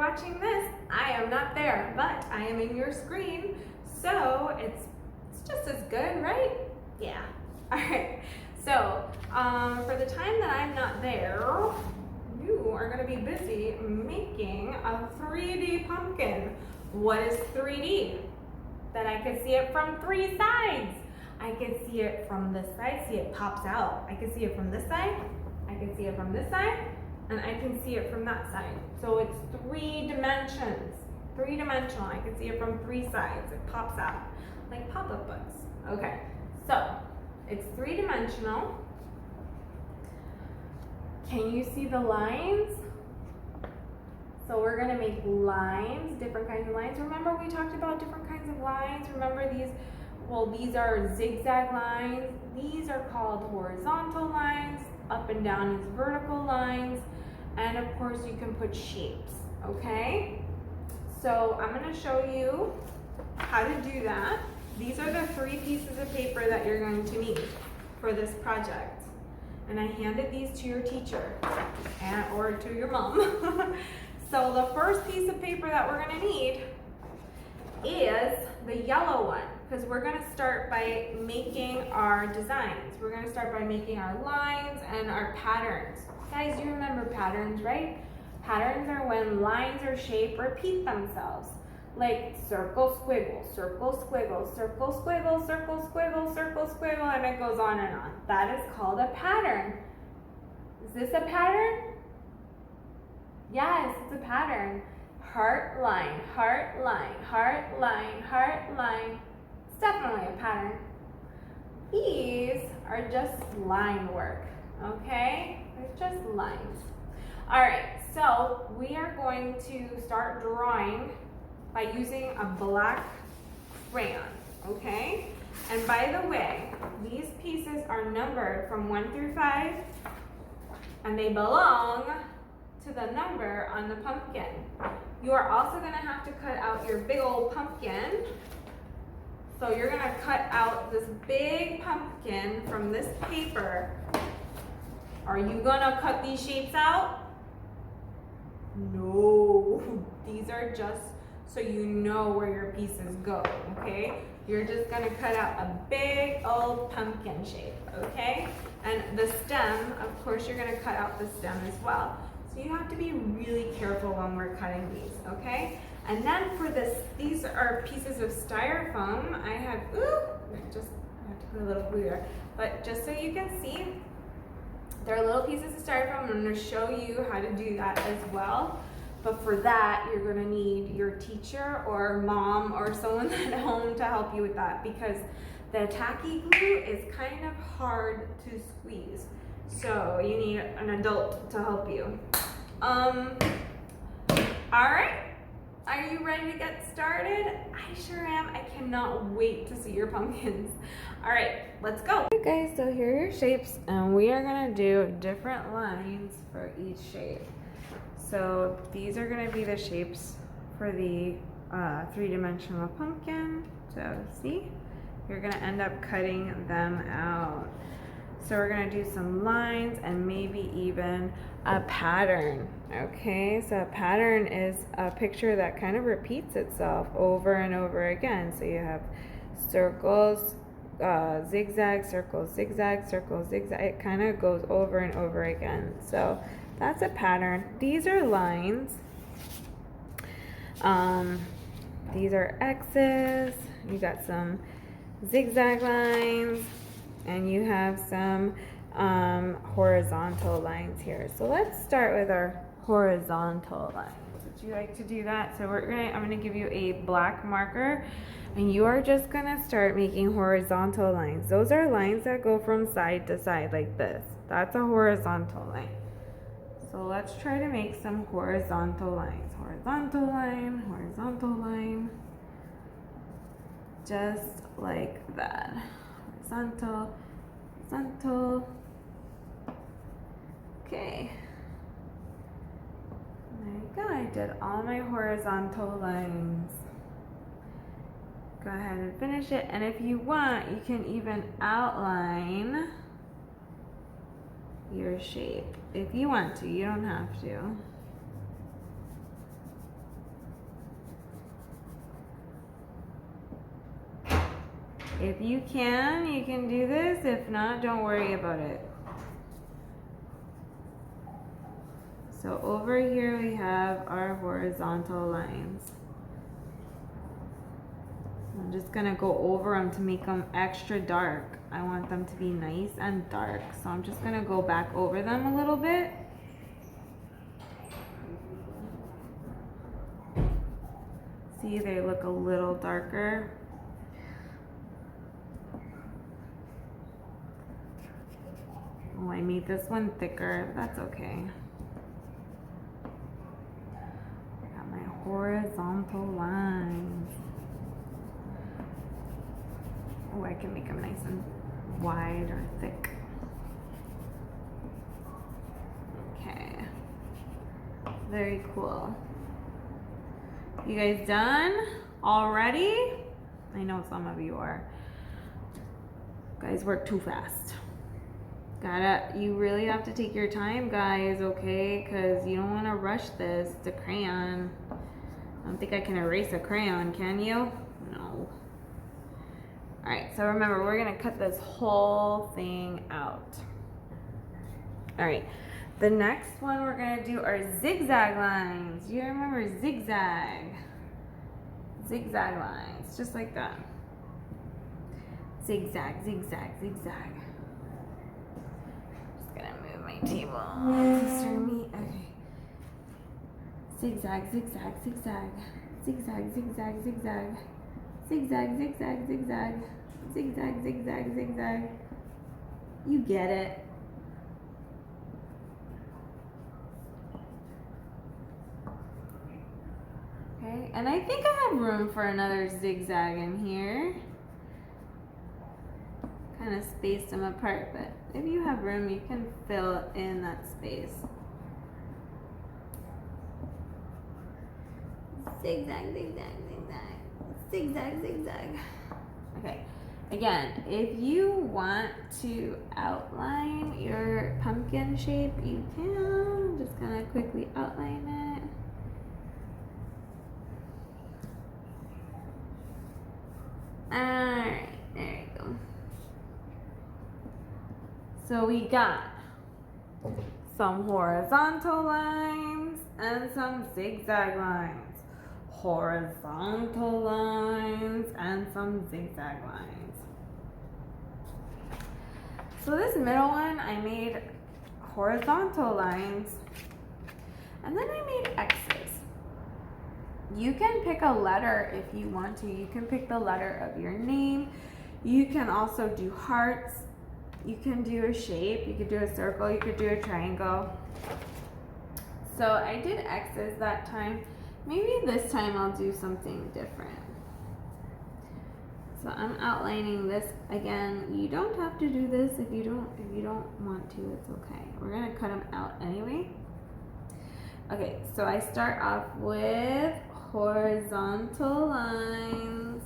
watching this, I am not there, but I am in your screen, so it's just as good, right? Yeah. All right. So for the time that I'm not there, you are going to be busy making a 3D pumpkin. What is 3D? That I can see it from 3 sides. I can see it from this side, see it pops out. I can see it from this side, I can see it from this side, and I can see it from that side. So it's 3 dimensions, 3-dimensional. I can see it from 3 sides. It pops out like pop-up books. Okay, so it's 3-dimensional. Can you see the lines? So we're gonna make lines, different kinds of lines. Remember we talked about different kinds of lines? Remember these? Well, these are zigzag lines. These are called horizontal lines. Up and down is vertical lines. And of course you can put shapes, okay? So I'm gonna show you how to do that. These are the 3 pieces of paper that you're going to need for this project. And I handed these to your teacher or to your mom. So the first piece of paper that we're gonna need is the yellow one, because we're gonna start by making our designs. We're gonna start by making our lines and our patterns. Guys, you remember patterns, right? Patterns are when lines or shape repeat themselves. Like circle, squiggle, circle, squiggle, circle, squiggle, circle, squiggle, circle, squiggle, and it goes on and on. That is called a pattern. Is this a pattern? Yes, it's a pattern. Heart line, heart line, heart line, heart line. It's definitely a pattern. These are just line work, okay? They're just lines. All right, so we are going to start drawing by using a black crayon, okay? And by the way, these pieces are numbered from 1 through 5, and they belong to the number on the pumpkin. You are also gonna have to cut out your big old pumpkin. So you're gonna cut out this big pumpkin from this paper. Are you gonna cut these shapes out? No, these are just so you know where your pieces go, okay? You're just gonna cut out a big old pumpkin shape, okay? And the stem, of course, you're gonna cut out the stem as well. So you have to be really careful when we're cutting these, okay? And then for this, these are pieces of styrofoam. I have to put a little glue there. But just so you can see, they're little pieces of styrofoam. I'm gonna show you how to do that as well. But for that, you're gonna need your teacher or mom or someone at home to help you with that, because the tacky glue is kind of hard to squeeze. So you need an adult to help you. All right, are you ready to get started? I sure am. I cannot wait to see your pumpkins. All right, let's go. Okay, guys, so here are your shapes, and we are gonna do different lines for each shape. So these are gonna be the shapes for the 3-dimensional pumpkin. So see, you're gonna end up cutting them out. So we're gonna do some lines and maybe even a pattern, okay? So a pattern is a picture that kind of repeats itself over and over again. So you have circles, zigzag, circles, zigzag, circles, zigzag. It kind of goes over and over again. So that's a pattern. These are lines. These are X's. You got some zigzag lines. And you have some horizontal lines here. So let's start with our horizontal lines. Would you like to do that? So I'm gonna give you a black marker, and you are just gonna start making horizontal lines. Those are lines that go from side to side like this. That's a horizontal line. So let's try to make some horizontal lines. Horizontal line, horizontal line. Just like that. Horizontal, horizontal. Okay. There you go. I did all my horizontal lines. Go ahead and finish it. And if you want, you can even outline your shape. If you want to, you don't have to. If you can do this. If not, don't worry about it. So over here we have our horizontal lines. I'm just gonna go over them to make them extra dark. I want them to be nice and dark. So I'm just gonna go back over them a little bit. See, they look a little darker. Oh, I made this one thicker. That's okay. Got my horizontal lines. Oh, I can make them nice and wide or thick. Okay. Very cool. You guys done already? I know some of you are. Guys work too fast. You really have to take your time, guys, okay? Because you don't want to rush this. It's a crayon. I don't think I can erase a crayon, can you? No. Alright, so remember, we're going to cut this whole thing out. Alright, the next one we're going to do are zigzag lines. You remember zigzag? Zigzag lines, just like that. Zigzag, zigzag, zigzag. Just going to move my table closer to me. Okay. Zigzag, zigzag, zigzag. Zigzag, zigzag, zigzag. Zigzag, zigzag, zigzag. Zigzag, zigzag, zigzag. You get it. Okay, and I think I have room for another zigzag in here. Kind of spaced them apart, but if you have room, you can fill in that space. Zigzag, zigzag, zigzag. Zigzag, zigzag. Okay, again, if you want to outline your pumpkin shape, you can. I'm just gonna quickly outline it. Alright, there you go. So we got some horizontal lines and some zigzag lines. Horizontal lines and some zigzag lines. So this middle one, I made horizontal lines and then I made X's. You can pick a letter if you want to. You can pick the letter of your name. You can also do hearts. You can do a shape. You could do a circle. You could do a triangle. So I did X's that time. Maybe this time I'll do something different. So I'm outlining this again. You don't have to do this if you don't want to. It's okay. We're gonna cut them out anyway. Okay, so I start off with horizontal lines,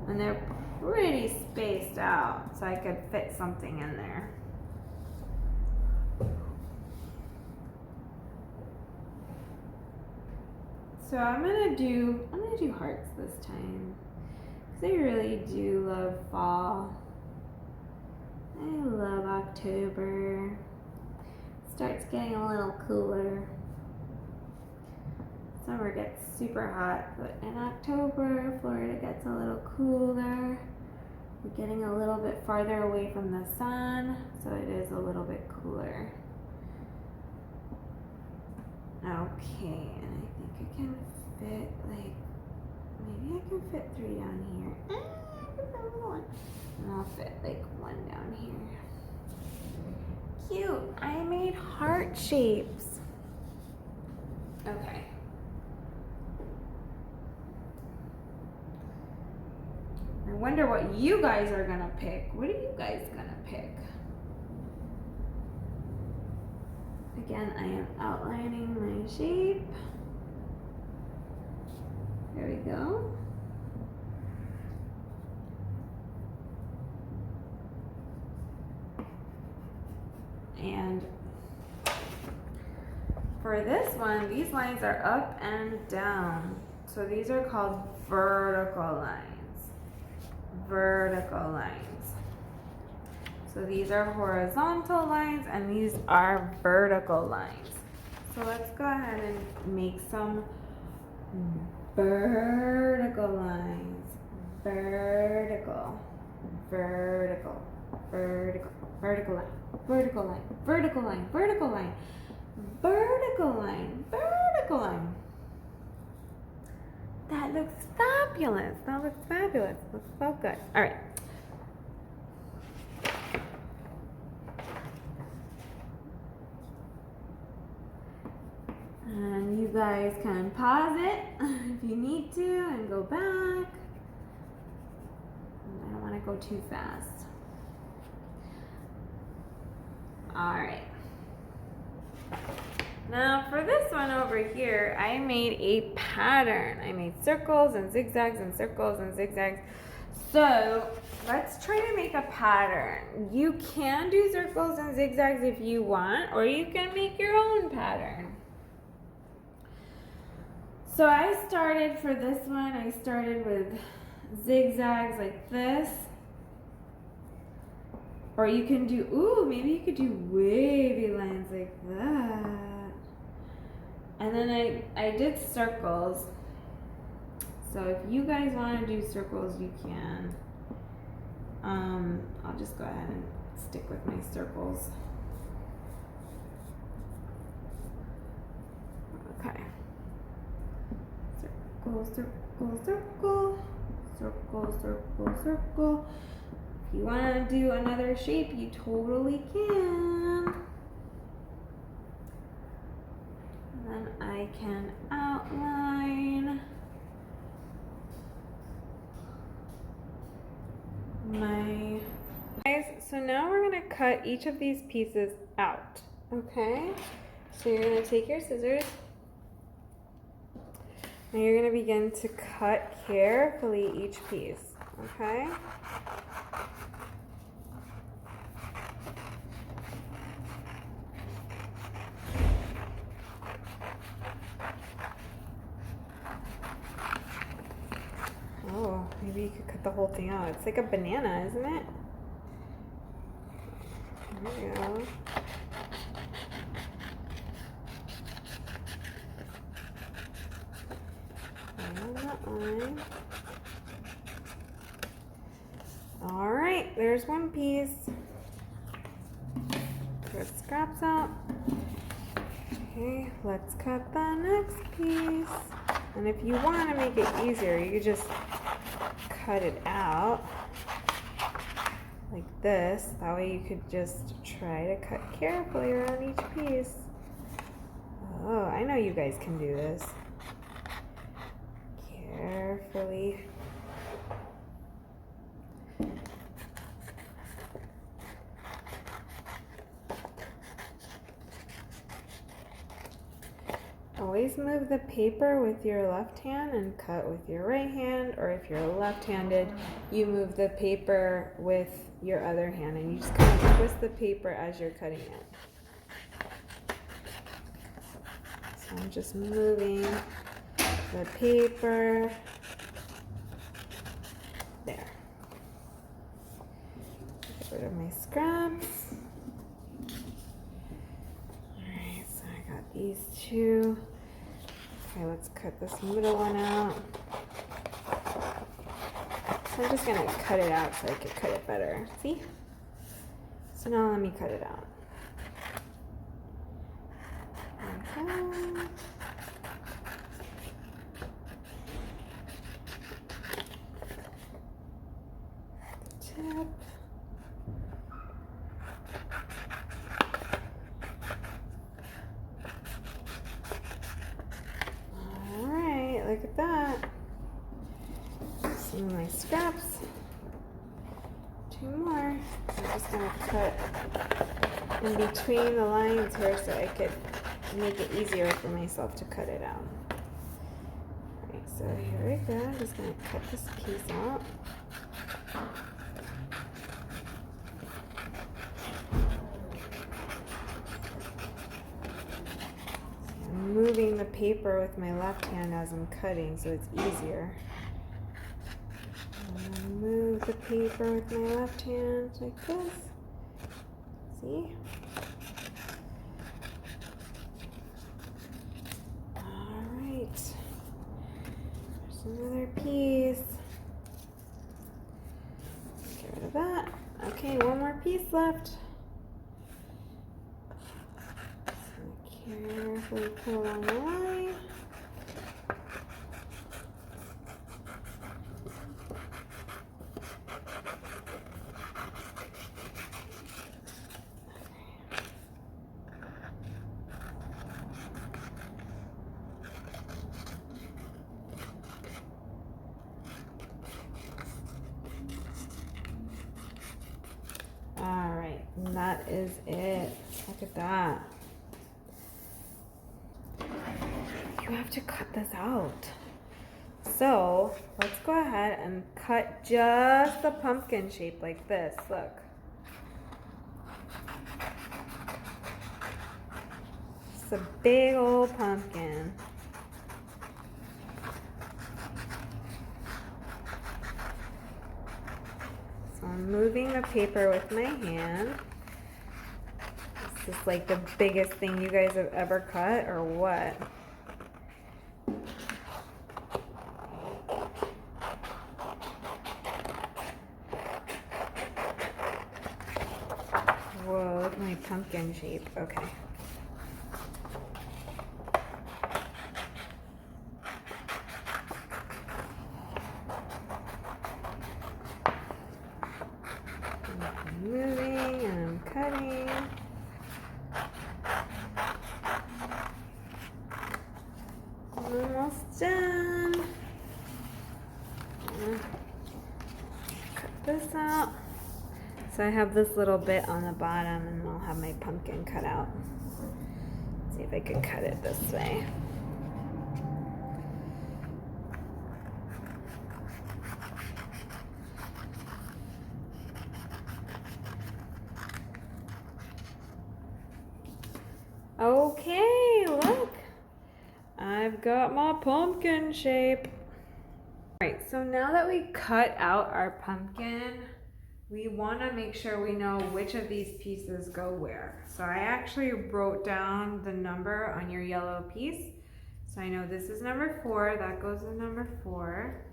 and they're pretty spaced out, so I could fit something in there. So I'm gonna do hearts this time, because I really do love fall. I love October. Starts getting a little cooler. Summer gets super hot, but in October, Florida gets a little cooler. We're getting a little bit farther away from the sun, so it is a little bit cooler. Okay, and I think I can fit, like, maybe I can fit 3 down here. I can fit a little one. And I'll fit like 1 down here. Cute, I made heart shapes. Okay. I wonder what you guys are gonna pick. What are you guys gonna pick? Again, I am outlining my shape. There we go. And for this one, these lines are up and down. So these are called vertical lines. vertical lines. So these are horizontal lines and these are vertical lines. So let's go ahead and make some vertical lines. Vertical, vertical, vertical, vertical line, vertical line, vertical line, vertical line, vertical line, vertical line. That looks fabulous. That looks fabulous. Looks so good. All right. And you guys can pause it if you need to and go back. I don't want to go too fast. All right. Now for this one over here, I made a pattern. I made circles and zigzags and circles and zigzags. So let's try to make a pattern. You can do circles and zigzags if you want, or you can make your own pattern. So I started for this one, I started with zigzags like this. Or you can do, ooh, maybe you could do wavy lines like that. And then I did circles. So if you guys want to do circles, you can. I'll just go ahead and stick with my circles. Okay. Circle, circle, circle, circle, circle, circle. If you want to do another shape, you totally can. And then I can outline my guys. So now we're going to cut each of these pieces out. Okay? So you're going to take your scissors and you're going to begin to cut carefully each piece. Okay? Oh, maybe you could cut the whole thing out. It's like a banana, isn't it? There we go. And that line. All right, there's one piece. Put scraps out. Okay, let's cut the next piece. And if you want to make it easier, you could just cut it out like this. That way you could just try to cut carefully around each piece. Oh, I know you guys can do this. Carefully. Always move the paper with your left hand and cut with your right hand, or if you're left-handed, you move the paper with your other hand and you just kind of twist the paper as you're cutting it. So I'm just moving the paper there. Get rid of my scraps. Alright, so I got these two. Okay, let's cut this middle one out. So I'm just gonna cut it out so I can cut it better. See? So now let me cut it out. Okay. Tip. Look at that. Some of my scraps. Two more. I'm just going to cut in between the lines here so I could make it easier for myself to cut it out. Alright, so here we go. I'm just going to cut this piece out. Moving the paper with my left hand as I'm cutting so it's easier. Move move the paper with my left hand like this. See? All right. There's another piece. Get rid of that. Okay, one more piece left. So carefully put along the line. Alright, and that is it. Look at that. You have to cut this out. So, let's go ahead and cut just the pumpkin shape like this. Look. It's a big old pumpkin. So I'm moving the paper with my hand. This is like the biggest thing you guys have ever cut, or what? Whoa, look at my pumpkin shape. Okay. I'm moving and I'm cutting. Almost done. Cut this out. So I have this little bit on the bottom and I'll have my pumpkin cut out. Let's see if I could cut it this way. Okay, look. I've got my pumpkin shape. Alright, so now that we cut out our pumpkin, we want to make sure we know which of these pieces go where. So I actually wrote down the number on your yellow piece. So I know this is number 4, that goes with number 4.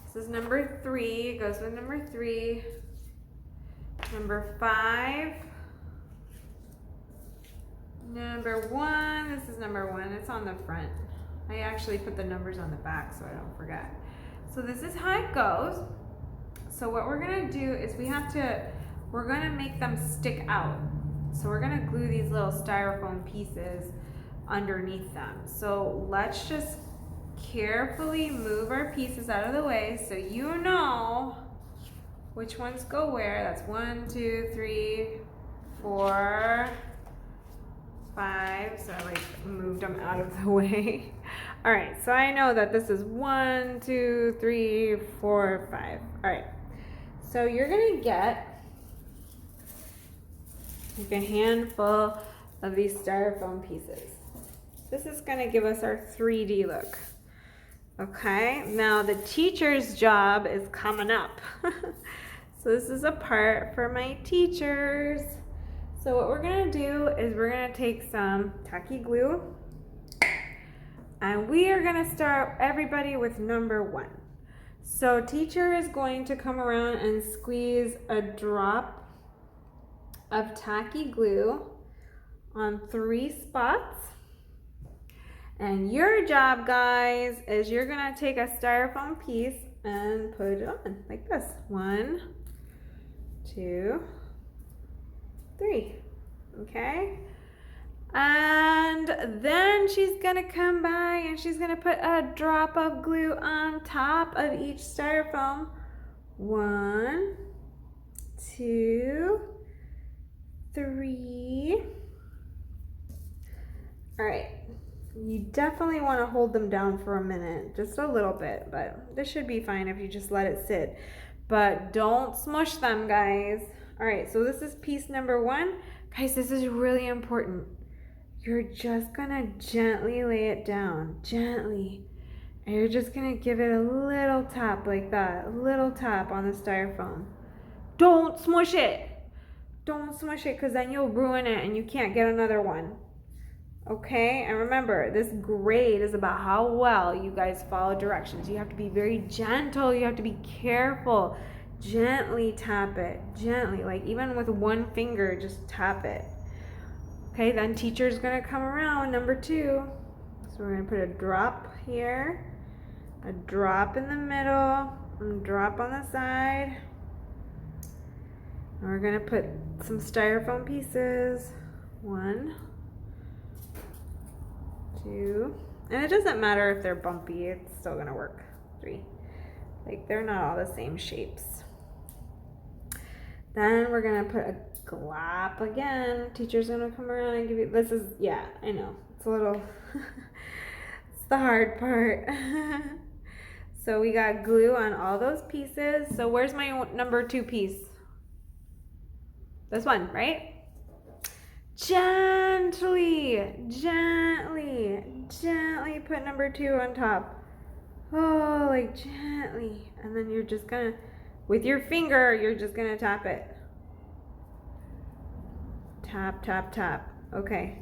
This is number 3, goes with number 3. Number 5. Number 1, this is number 1, it's on the front. I actually put the numbers on the back so I don't forget. So this is how it goes. So what we're gonna do is we're gonna make them stick out. So we're gonna glue these little styrofoam pieces underneath them. So let's just carefully move our pieces out of the way so you know which ones go where. That's 1, 2, 3, 4, 5. So I like moved them out of the way. All right, so I know that this is 1, 2, 3, 4, 5. All right, so you're gonna get like a handful of these styrofoam pieces. This is gonna give us our 3D look. Okay, now the teacher's job is coming up. So this is a part for my teachers. So what we're gonna do is we're gonna take some tacky glue and we are gonna start everybody with number 1. So teacher is going to come around and squeeze a drop of tacky glue on 3 spots. And your job, guys, is you're gonna take a styrofoam piece and put it on like this. 1, 2, 3. Okay? And then she's gonna come by and she's gonna put a drop of glue on top of each styrofoam. 1, 2, 3. All right. You definitely want to hold them down for a minute, just a little bit, but this should be fine if you just let it sit. But don't smush them, guys. All right, so this is piece number 1. Guys, this is really important. You're just gonna gently lay it down, gently. And you're just gonna give it a little tap like that, a little tap on the styrofoam. Don't smush it. Don't smush it, because then you'll ruin it and you can't get another one. Okay, and remember, this grade is about how well you guys follow directions. You have to be very gentle, you have to be careful. Gently tap it, gently, like even with one finger, just tap it. Okay, then teacher's gonna come around, number 2. So we're gonna put a drop here, a drop in the middle, and a drop on the side. And we're gonna put some styrofoam pieces. 1, 2, and it doesn't matter if they're bumpy, it's still gonna work. 3, like they're not all the same shapes. Then we're gonna put a glop again. Teacher's gonna come around and give you, this is, yeah, I know, it's a little, it's the hard part. So we got glue on all those pieces. So where's my number 2 piece? This one, right? Gently, gently, gently put number 2 on top. Oh, like gently. And then you're just gonna, with your finger, you're just gonna tap it. Tap, tap, tap. Okay.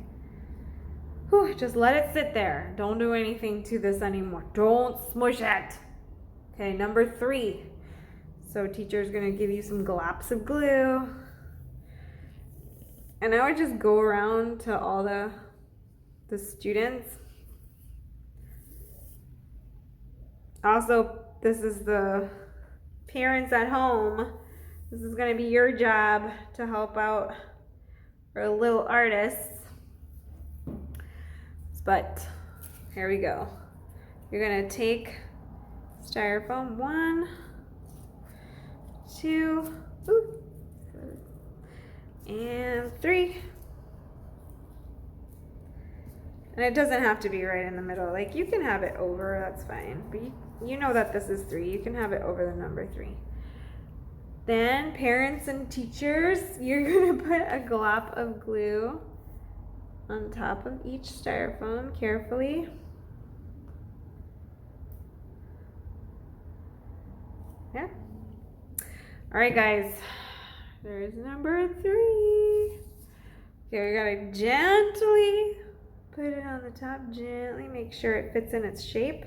Whew, just let it sit there. Don't do anything to this anymore. Don't smush it. Okay, number 3. So teacher's gonna give you some glops of glue. And I would just go around to all the students. Also, this is the parents at home. This is gonna be your job to help out our little artists. But here we go. You're gonna take styrofoam, 1, 2, and 3. And it doesn't have to be right in the middle. Like you can have it over, that's fine. But you know that this is 3. You can have it over the number 3. Then parents and teachers, you're gonna put a glop of glue on top of each styrofoam carefully. Yeah. All right, guys. There's number 3. Okay, we gotta gently put it on the top, gently make sure it fits in its shape,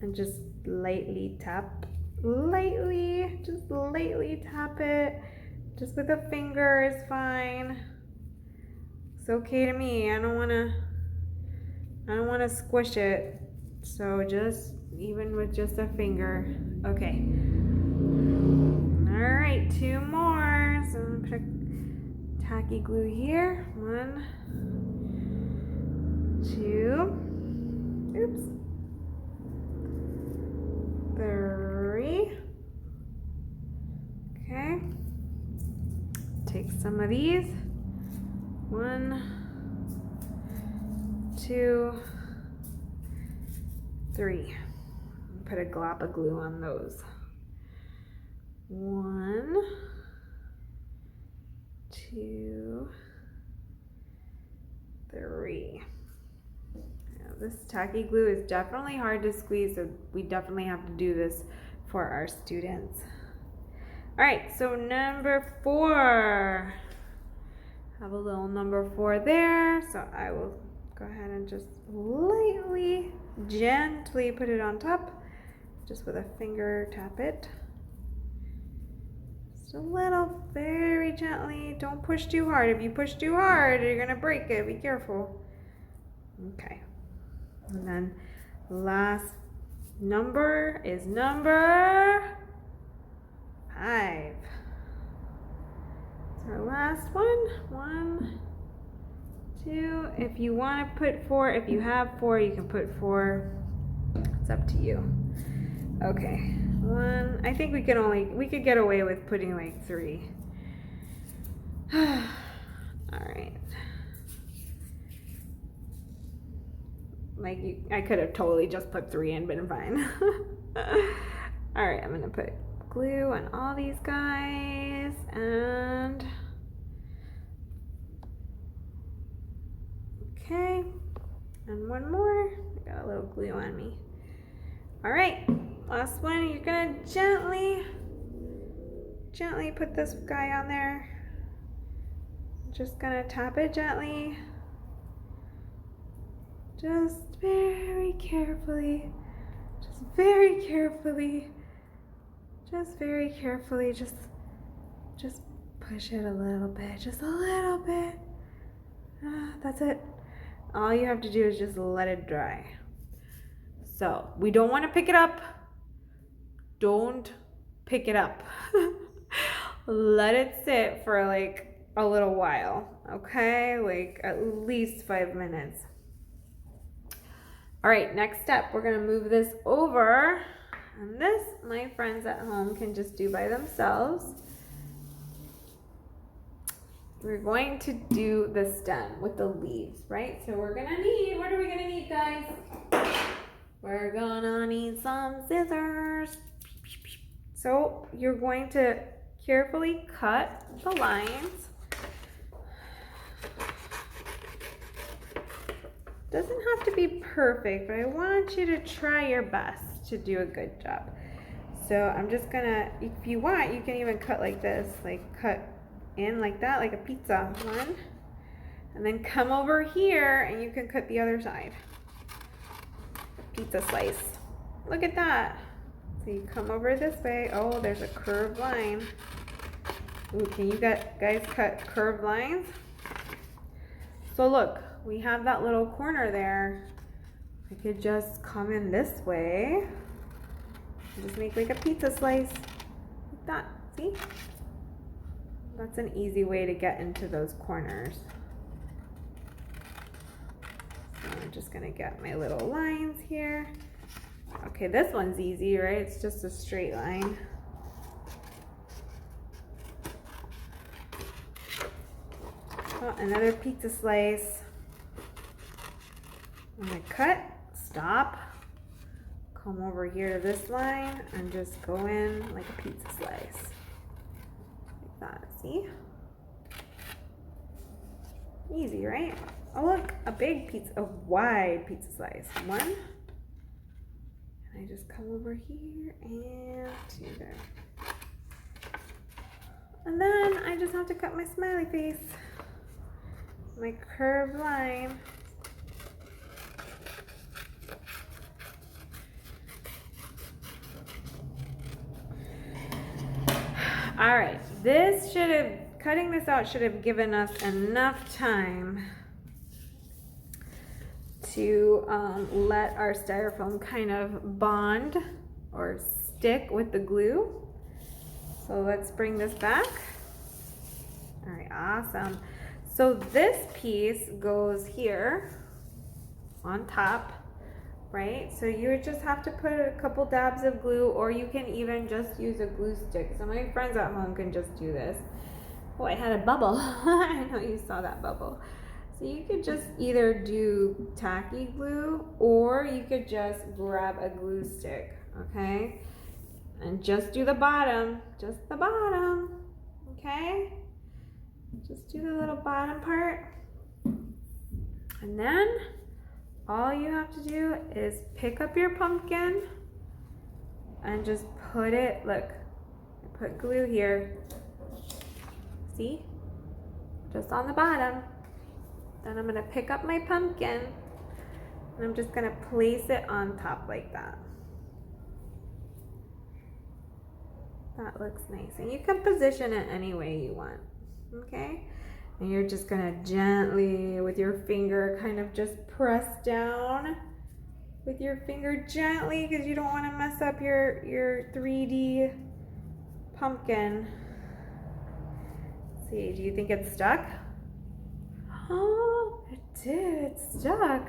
and just lightly tap, just lightly tap it. Just with a finger is fine. It's okay to me. I don't wanna squish it. So just, even with just a finger. Okay. All right, 2 more. So I'm gonna put tacky glue here. 1, 2, oops, 3. Okay. Take some of these. 1, 2, 3. Put a glop of glue on those. 1, 2, 3. Now, this tacky glue is definitely hard to squeeze, so we definitely have to do this for our students. All right, so number 4. Have a little number 4 there, so I will go ahead and just lightly, gently put it on top. Just with a finger, tap it. Just a little, very gently. Don't push too hard. If you push too hard, you're gonna break it. Be careful. Okay. And then last number is number 5. It's our last one. 1, 2. If you want to put 4, if you have 4, you can put 4. It's up to you. Okay. 1. I think we could get away with putting like 3. All right. Like I could have totally just put 3 and been fine. All right, I'm gonna put glue on all these guys, and okay, and one more. I got a little glue on me. All right, last one. You're gonna gently put this guy on there. Just gonna tap it gently. Just very carefully. Just very carefully. Just very carefully. Just push it a little bit. Just a little bit. That's it. All you have to do is just let it dry. So we don't want to pick it up. Don't pick it up. Let it sit for like a little while, okay? Like at least 5 minutes. All right, next step, we're gonna move this over. And this, my friends at home can just do by themselves. We're going to do the stem with the leaves, right? So we're gonna need, what are we gonna need, guys? We're gonna need some scissors. So you're going to carefully cut the lines. Doesn't have to be perfect, but I want you to try your best to do a good job. So I'm just gonna, if you want, you can even cut like this, like cut in like that, like a pizza. One, and then come over here and you can cut the other side. Pizza slice. Look at that. So you come over this way. Oh, there's a curved line. Ooh, can you guys cut curved lines? So look, we have that little corner there. I could just come in this way. Just make like a pizza slice. Like that, see? That's an easy way to get into those corners. So I'm just gonna get my little lines here. Okay, this one's easy, right? It's just a straight line. Oh, another pizza slice. I'm gonna cut, stop, come over here to this line and just go in like a pizza slice. Like that, see? Easy, right? Oh look, a big pizza, a wide pizza slice. One, and I just come over here and two there. And then I just have to cut my smiley face, my curved line. All right, cutting this out should have given us enough time to let our styrofoam kind of bond or stick with the glue. So let's bring this back. All right, awesome. So this piece goes here on top, right? So you would just have to put a couple dabs of glue, or you can even just use a glue stick. So my friends at home can just do this. Oh, I had a bubble. I know you saw that bubble. So you could just either do tacky glue, or you could just grab a glue stick, okay? And just do the bottom, just the bottom, okay? Just do the little bottom part. And then all you have to do is pick up your pumpkin and just put it, look, I put glue here. See? Just on the bottom. Then I'm gonna pick up my pumpkin and I'm just gonna place it on top like that. That looks nice. And you can position it any way you want, okay? And you're just gonna gently, with your finger, kind of just press down with your finger gently, because you don't wanna mess up your 3D pumpkin. Let's see, do you think it's stuck? Oh, it did, it's stuck.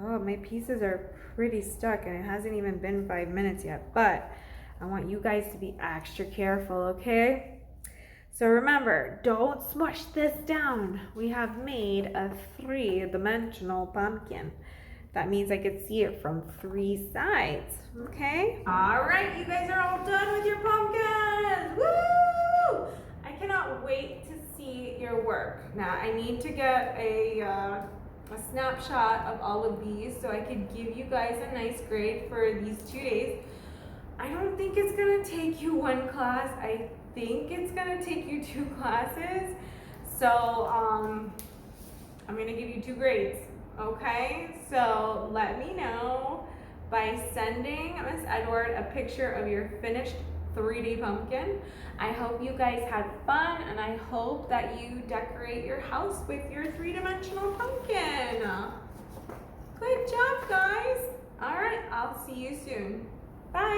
Oh, my pieces are pretty stuck and it hasn't even been 5 minutes yet, but I want you guys to be extra careful, okay? So remember, don't smush this down. We have made a 3-dimensional pumpkin. That means I could see it from 3 sides, okay? All right, you guys are all done with your pumpkins. Woo! I cannot wait to see your work. Now, I need to get a a snapshot of all of these so I could give you guys a nice grade for these 2 days. I don't think it's gonna take you 1 class. I think it's gonna take you 2 classes. So I'm gonna give you 2 grades, okay? So let me know by sending Miss Edward a picture of your finished 3-day pumpkin. I hope you guys had fun, and I hope that you decorate your house with your 3-dimensional pumpkin. Good job, guys. All right, I'll see you soon. Bye.